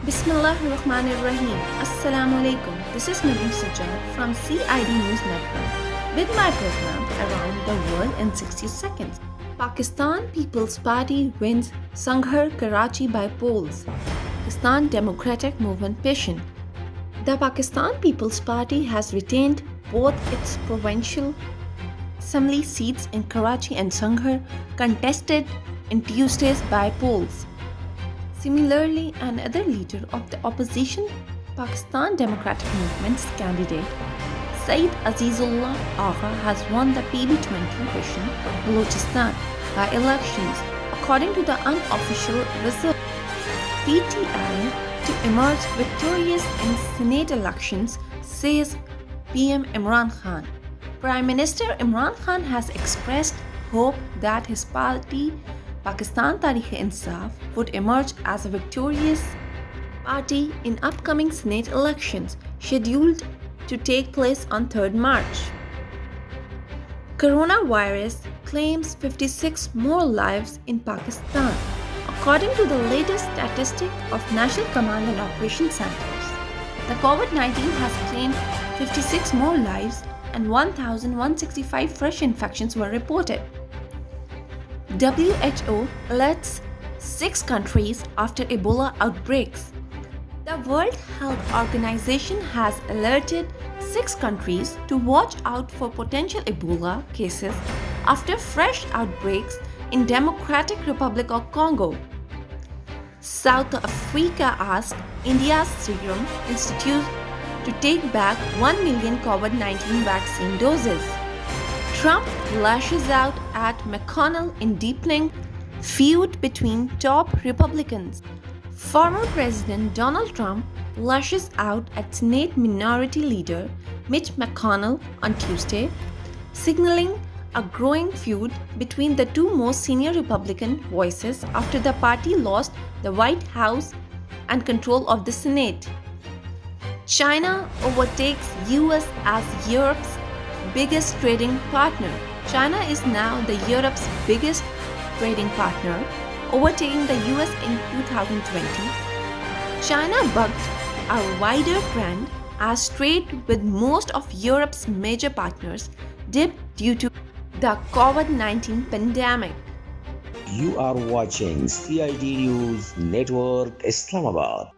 Bismillahirrahmanirrahim. Assalamu alaikum. This is Nadeem Sajjad from CID News Network with my program Around the World in 60 Seconds. Pakistan People's Party wins Sanghar Karachi by polls. Pakistan Democratic Movement patient. The Pakistan People's Party has retained both its provincial assembly seats in Karachi and Sanghar, contested in Tuesday's by polls. Similarly, another leader of the opposition, Pakistan Democratic Movement's candidate, Saeed Azizullah Agha, has won the PB20 division of Balochistan by elections, according to the unofficial result. PTI to emerge victorious in Senate elections, says PM Imran Khan. Prime Minister Imran Khan has expressed hope that his party, Pakistan Tehreek-e-Insaf, would emerge as a victorious party in upcoming Senate elections scheduled to take place on 3rd March. Coronavirus claims 56 more lives in Pakistan, according to the latest statistic of National Command and Operations Centers. The COVID-19 has claimed 56 more lives and 1,165 fresh infections were reported. WHO alerts 6 countries after Ebola outbreaks. The World Health Organization has alerted 6 countries to watch out for potential Ebola cases after fresh outbreaks in Democratic Republic of Congo. South Africa asked India's Serum Institute to take back 1 million COVID-19 vaccine doses. Trump lashes out at McConnell in deepening feud between top Republicans. Former President Donald Trump lashes out at Senate Minority Leader Mitch McConnell on Tuesday, signaling a growing feud between the two most senior Republican voices after the party lost the White House and control of the Senate. China overtakes US as Europe's biggest trading partner. China is now the Europe's biggest trading partner, overtaking the US in 2020. China bucked a wider trend as trade with most of Europe's major partners dipped due to the COVID-19 pandemic. You are watching CID News Network, Islamabad.